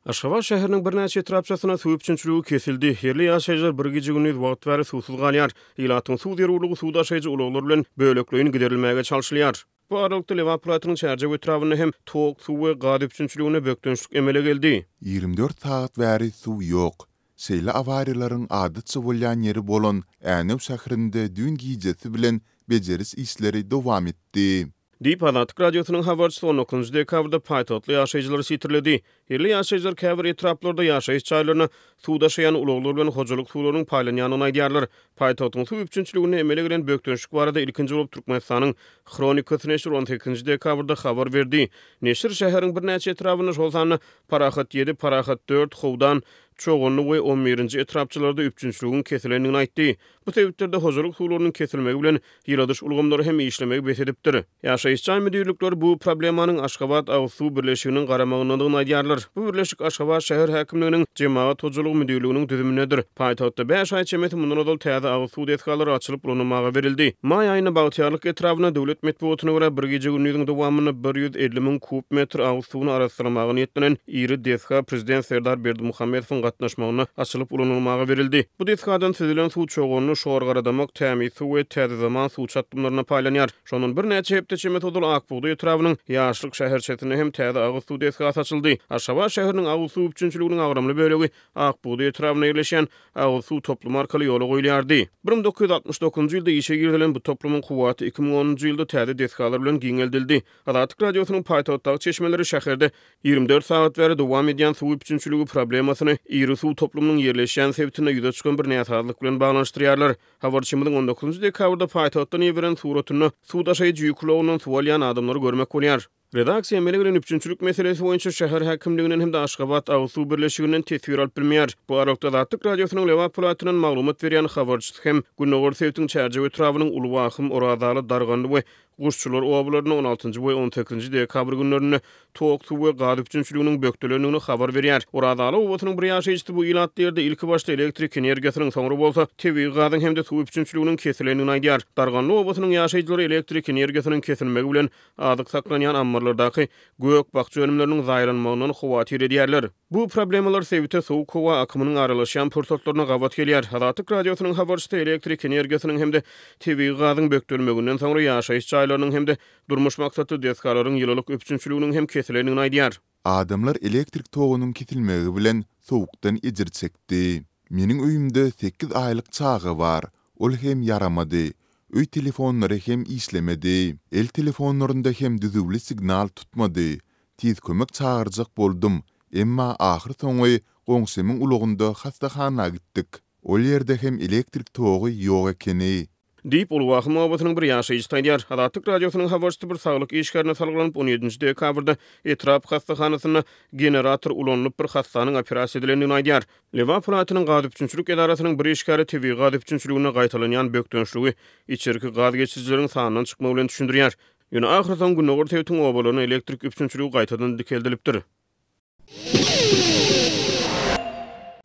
Aşgabat şäheriniň bir näçe etrapçasyna suw üçinçiligi kesildi. Herli ýaşaýjylar bir gije gündüz wagt bäri suwsuz galýar. Ilatyň suw derwurlugy suw daşaýjy ulaglar bilen bölekleýini giderilmäge çalşylýar. Bu aralykda Liverpool çärje etrafyny hem tok suwy gady üçinçiligine bökdünçlik emele geldi. 24 saat bäri suw ýok. Şeýle awariýalaryň adatça bolýan ýeri bolan Änew şäherinde dün gijesi bilen bejeris işleri dowam etdi. Dip Adatyk radiosynyň habarçysy 19 dekabrda paýtagtly ýaşaýjylary sitirledi. Herli ýaşaýjylar käbir etraplarda ýaşaýyş çaýlaryna suw daşaýan ulaglar bilen hojalyk suwlarynyň paýlanýanyny aýdýarlar. Paýtagtyň suw üçinçiligine emele gelen bökdünçlik barada ilkinji bolup Türkmenistanyň Kronikasy neşri 18 dekabrda habar berdi. Neşir şäheriň bir näçe etrabyny şolsany Parahat 7, Parahat 4 howdan çoğunlu we 11-nji etrapçylarda üçinçiligin kesilenini aýtdy. Bu sebäplerden hojalyk suwlarynyň kesilmegi bilen ýyladyş ulgamlary hem işlemegi besedipdir. Ýaşaýyş müdürlükleri bu problemanyň Aşgabat Awsuw birleşiginiň garamagynyň aýdýarlar. Bu birleşik Aşgabat şäher häkimliginiň jemaat hojalygy müdürlüginiň düzümündedir. Paýtagtda 5 aý çemeti mundan odal täze Awsuw detgalary açylyp ulanymaga berildi. Maý aýyna bagtýarlyk etrabyna döwlet medeniýetine görä bir gije gündüziň dowamyny 150.000 kub metr Awsuwny araşdyrmagy niýetinden iri detga prezident Serdar Berdimuhammedowyň gatnaşmagyna açylyp ulanymaga berildi. Bu detgadan sezilen suw çoğunlugy şoğar garadamak tämi suw we täze zaman suw çatdymlaryna paýlanýar. Şonun bir näçe hepdeçe metodul Akbuğda etrabynyň ýaşlyk şäherçetine hem täze agyz suw detgasy açyldy. Aşgabat şäheriniň agyz suw üçinçiliginiň agramly bölegi Akbuğda etrabyna ýerleşen agyz suw toplum arkaly ýola goýulýardy. 1969-njy ýylda işe girilen bu toplumyň kuwaty 2010-njy ýylda täze detgalar bilen giňeldildi. Adatyk radiosynyň paýtagtdaky çeşmeleri şäherde 24 saat bäri dowam edýän suw üçinçiligi problemasyny iri suw toplumynyň ýerleşýän sebitine ýüze çykan bir näsahatlyk bilen baglanşdyrýarlar. Habarçymyň 19 dekabrda paýtagtdan ýeberen suratyny suw daşaýjy ýükleginiň suw alýan adamlary görmek bolýar. Redaksiýa emele bilen üçinçilik meselesi boýunça şäher häkimliginiň hem de Aşgabat Awsuw birleşiginiň tesbir alyp bilmeýär. Bu aralykda Adatyk radiosynyň Liverpool maglumat berýän habarçysy hem Günnöwer Sewtiň çärje etrabynyň ulwahym oradaly darganly we guşçular oblaryny 16-njy we 18-nji dekabr günlerini tok suw we gady üçinçiliginiň bökdelenigini habar berýär. Oradaly obatynyň bir ýaşaýjysy bu ýylatlarda ilki başda elektrik energiýasynyň soňra bolsa, tebii gadyň hem de suw üçinçiliginiň kesilenini aýdýar. Darganly obatynyň ýaşaýjylary elektrik energiýasynyň kesilmegi bilen adyk saklanýan ammarlardaky gök bakçy önümleriniň zaýranmagynyň howatyr edýärler. Bu problemalar sebäpli suw kowa akymynyň aralaşan pursatlaryna gabat gelýär. Adatyk radiosynyň habarçysy elektrik energiýasynyň hem de tebii gadyň bökdelmeginden soňra ýaşaýyş çaýlarynyň hem de durmuş maksatly detgalaryň ýylylyk üçinçiliginiň hem kesilenini aýdýar. Adamlar elektrik togunyň kesilmegi bilen sowukdan ejir çekdi. Meniň öýümde 8 aýlyk çagy bar. Ol hem yaramady. Öý telefonlary hem işlemedi. El telefonlarynda hem düzüwli signal tutmady. Tiz kömek çağırjak boldum. Emma ahir soňy goňsymyň ulagynda hastahanaga gitdik. Ol ýerde hem elektrik togu ýok ekeni. Dip ulwahym obatynyň bir ýaşaýjy taýdýar. Adatyk radiosynyň habarçysy bir saglyk işgärine salgylanyp 17-nji dekabrda etrap hastahanasyna generator ulanyp bir hastanyň operasiýa edilenini aýdýar. Liverpool gady üçinçilik edarasynyň bir işgäri tebii gady üçinçiligine gaýtalanýan bökdünçligi içerki gady geçirjileriň sanynyň çykmagy bilen düşündirýär. Ýöne ahyrdan Günnöwer Sewtiň obalaryny elektrik üçinçiligi gaýtadan dikeldilipdir.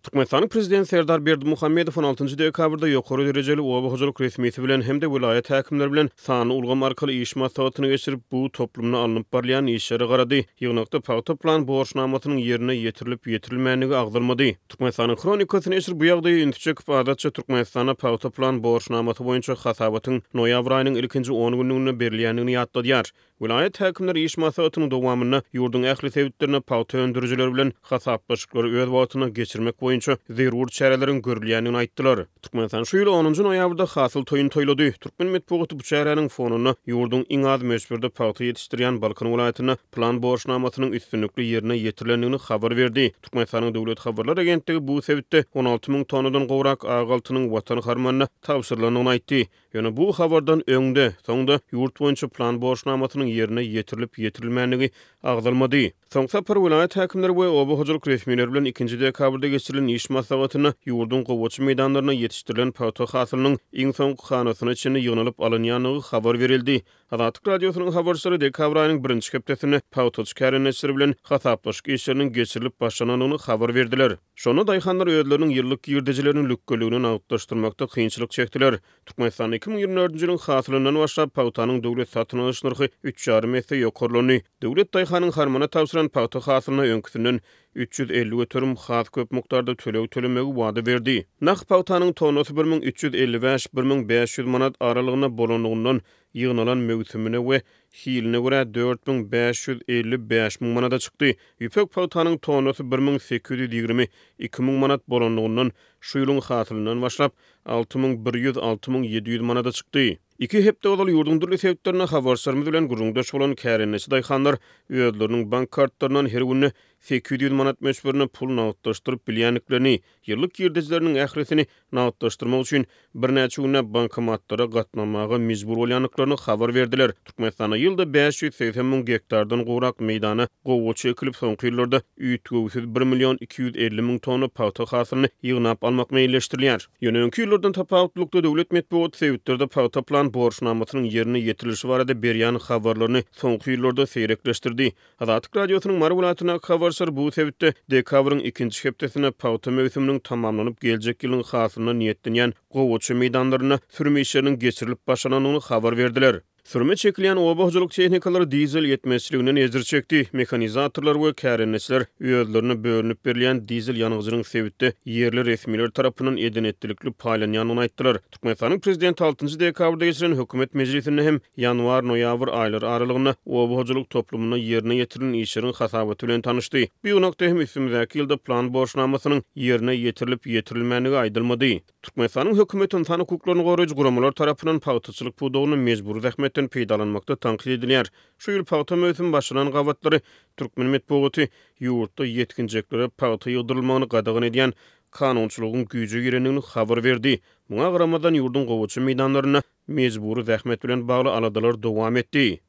Türkmenistanyň prezident Serdar Berdimuhammedow 16-njy dekabrda ýokary derejeli oba hojalyk resmiýeti bilen hem de vilayet häkimleri bilen sany ulgam arkaly iş maslahatyny geçirip bu toplumna alınıp barlayan işleri garady. Ýygnakda paýta plan borçnamasynyň ýerine ýetirilip ýetirilmänligi agdalmady. Türkmenistanyň Kronikasy neşri bu ýagdaýy intiçek adatça Türkmenistana paýta plan borçnamaty boýunça hasabatyň noýabr aýynyň ilkinji 10 gününe berilýänligini ýatladýar. Vilayet häkimleri iş maslahatynyň dowamyny ýurdun ähli sebitlerine paýta öndürüjiler bilen hasaplaşyklary öz wagtyna geçirmek boýunça zerur çäreleriň görülýänini aýtdylar. Türkmenistan şu ýyl 10-njy noýabrda hasyl toýun toýlady. Türkmen medeniýeti bu çäreleriň fonuny ýurdun iň az meşhurde paýta ýetişdirýän Balkan welaýatyna plan borçnamasynyň üstünlikli ýerine ýetirilendigini habar berdi. Türkmenistanyň döwlet habarlar agentligi bu sebäpde 16.000 tonnadan gowrak agaltynyň watan harmanyna tapşyrylanyny aýtdy. Ýöne bu habardan öňde, soňda ýurt boýunça plan borçnamasynyň ýerine ýetirilip ýetirilmänligi agdalmady. Soňsa par vilayet häkimleri we oba hojalyk resmiýetleri bilen 2-nji dekabrda geçirilen iş maslahatyny ýurdun gowwaçy meýdanlaryna ýetişdirilen paýta hasylynyň iň soňky hanasyny içinde ýygnylyp alynýanlygy habar berildi. Adatyk radiosynyň habarçylary dekabr aýynyň 1-nji hepdesinde paýta çärenetçileri bilen hasaplaşyk işleriniň geçirilip başlananyny habar berdiler. Şonu daýhanlar öýdleriniň ýyllyk ýerdejilerini lükkeligini agtlaşdyrmakda kynçylyk çekdiler. Türkmenistan 2024-nji ýylyň hasylynyň başlap paýtanyň döwlet satyn alyş narhy 3,5 metre ýokarlany. Döwlet daýhanyň harmana tapşyran paýta hasylyny öňküsinden 350 götürüm has köp mukdarda tölemegi wada berdi. Naq pawtanyň tonosy 1355-1500 manat aralygyna bolandygyny ýygnalan mewsümine we hiline görä 4550-5000 manata çykdy. Ýüpek pawtanyň tonosy 1820-2000 manat bolandygyny şu ýylyň hasylynyň başlap 6100-6700 manata çykdy. Iki hepde olal ýurdun durly sebeplerine habarsarmyz bilen guruldaş bolan kärenesi daýhanlar öýdleriniň bank kartlarynyň her günü 800 manat meşberini pul nagdlaşdyryp bilýänliklerini, ýyllyk girdijleriniň ähresini nagdlaşdyrmak üçin bir näçe güne bankomatlara gatnamaga mejbur bolýanlyklaryny habar berdiler. Türkmenistana ýylda 580 000 hektardan gorak meýdana gowy çekilip soňky ýyllarda 1 milyon 250 000 tonna pawta hasylyny ýygnap almak meýilleşdirilýär. Ýönenki ýyllardan tapawutlukda döwlet medeniýet sebeplerinde pawta plan borçnamasynyň ýerine ýetirilişi barada berýän habarlaryny soňky ýyllarda seýrekleşdirdi. Azatlyk radiosynyň marwulatyna habarsar bu sebäpde dekabryň 2-nji hepdesine pawta mewsüminiň tamamlanyp geljek ýylyň hasylyna niýetlenýän gowy meýdanlaryna sürme işleriniň geçirilip başlananyny habar berdiler. Sürme çekilýän obahyjylyk tehnikalary dizel ýetmezçiliginden ezir çekdi. Mekanizatorlar we kärenesiler öýdlerini bölünip berilýän dizel ýanygyjynyň sebäpde ýerli resmiler tarapyndan edenetlikli paýlanýanyny aýtdylar. Türkmenistanyň prezidenti 6-njy dekabrda geçiren hökümet mejlisinde hem ýanwar-noýabr aýlary aralygyna obahyjylyk toplumyna ýerine ýetirilen işleriň hasabaty bilen tanyşdy. Bu ýonakda hem üstümizäki ýylda plan borçnamasynyň ýerine ýetirilip ýetirilmänigi aýdylmady. Türkmenistanyň hökümeti insan hukuklaryny goraýjy guramalar tarapyndan pawtaçylyk pudugyny mejbur zähmetden peýdalanmakda tanqid edilýär. Şu ýyl pawta mewsüm başlanan gawatlary Türkmen medeniýeti ýurtda ýetkinjeklere pawta ýygdyrylmagyny gadagan edýän kanunçylygyň güýje girenligini habar berdi. Muňa garamadan ýurdun gowuçy meýdanlaryna mejbur zähmet bilen bagly aladalar dowam etdi.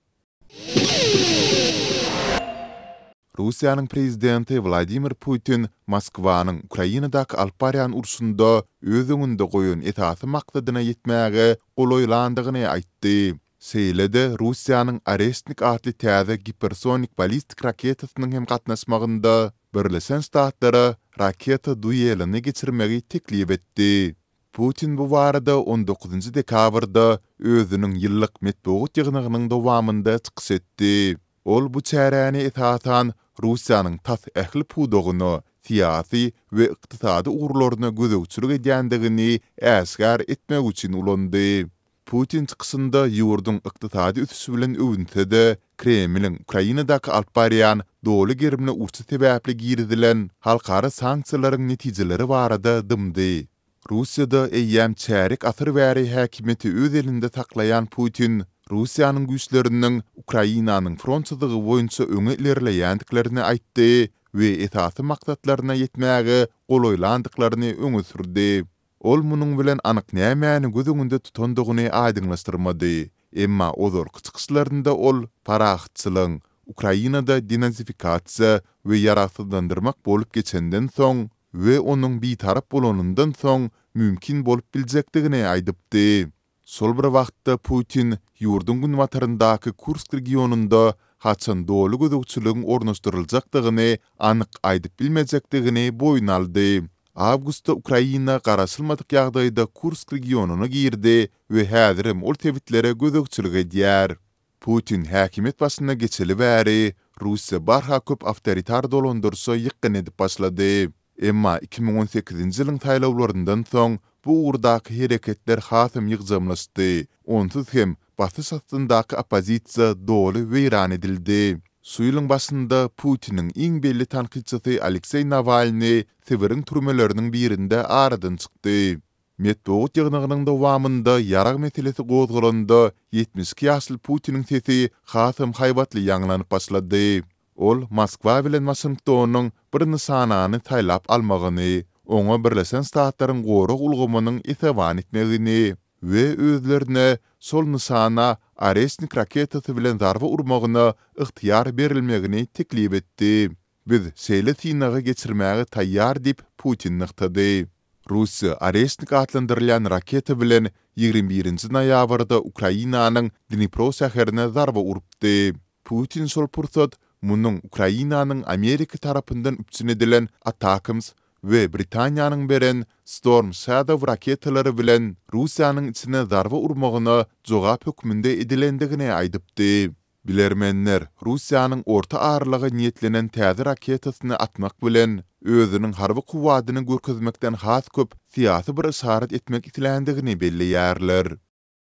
Russiýanyň prezidenti Vladimir Putin Moskwanyň Ukrainadaky alparyan urusunda öz öňünde goýan etasy maksadyna ýetmäge golaýlandygyny aýtdy. Seýlede Russiýanyň Arestnik adly täze hipersonik ballistik raketasynyň hem gatnaşmagynda Birleşen Ştatlary raketa duýelyny geçirmegi teklip etdi. Putin bu barada 19-njy dekabrda özüniň ýyllyk medeniýet ýygnygynyň dowamında çykyş etdi. Ol bu çäräni esasan Russiýanyň tas ähli pudugyny, siýasy we ykdysady uğurlaryna gözegçilik edýändigini äsgär etmek üçin ulandy. Putin çykysynda ýurdun ykdysady üsüsi bilen övünse-de Kremliň Ukrainadaky alparyan doly gerimine uçy sebäpli girdilen halkara sanksiýalaryň netijeleri barada dymdy. Russiýada eýýäm çärik asyr bäri häkimeti öz elinde taklayan Putin Russiýanyň güýçleriniň Ukrainanyň frontçylygy boýunça öňe ilerleýändiklerini aýtdy we esasy maksatlaryna ýetmäge golaýlandyklaryny öňe sürdi. Ol munyň bilen anyk nämäni gözüňde tutandygyny aýdyňlaşdyrmady. Emma ozor çykyslarynda ol paraxçylyň Ukrainada denazifikasiýa we ýaratsыздandyrmak bolup geçenden soň we onuň bir tarap bolanyndan soň mümkin bolup biljekdigini aýdypdy. Sol bir wagtda Putin ýurdun günwataryndaky Kursk regionunda haçan doly gözegçiligiň ornaşdyryljakdygyny anyk aýdyp bilmejekdigini boýun aldy. Awgustda Ukraina garaşylmadyk ýagdaýda Kursk regionuna girdi we häzirim ol tebitlere gözegçilik edýär. Putin häkimet başyna geçeli bäri Russiýa barha köp awtoritar dolandyrsa ýykyn edip başlady. Emma 2018-nji ýylyň taýlawlaryndan soň bu urdaky hereketler hasym ýygjamlaşdy. Onsuz hem Batı satyndaky opozisiýa doly weýran edildi. Şu ýylyň başynda Putiniň iň belli tanqidçisi Aleksey Navalny Sibirin türmeleriniň birinde aradan çykdy. Medeniýet ýygnygynyň dowamında ýarag meselesi gozgulanda 72 ýaşly Putiniň sesi hasym haýbatly ýanglanyp başlady. Ol Moskwa bilen Washingtonyň bir nysanany taýlap almagyny, oňa Birleşen Ştatlaryň gorak ulgamanyň eseban etmegini we özlerine sol nysana Arestnik raketasy bilen zarba urmagyna yktyýar berilmegini teklip etdi. Biz şeýle synagy geçirmäge taýýar dip Putin nykdy. Russiýa Arestnik adlandyrylýan raketa bilen 21-nji noýabrda Ukrainanyň Dnipro şäherine zarba urupdy. Putin şol pursat munyň Ukrainanyň Amerika tarapyndan üpçün edilen Atakams we Britaniýanyň beren Storm Shadow raketalary bilen Russiýanyň içine zarba urmagyna jogap hökmünde edilendigini aýdypdy. Bilermenler Russiýanyň orta arlygy niýetlenen täze raketasyny atmak bilen özüniň harby kuwadyny görkezmekden has köp siyasi bir işaret etmek itiländigini belli ýarlar.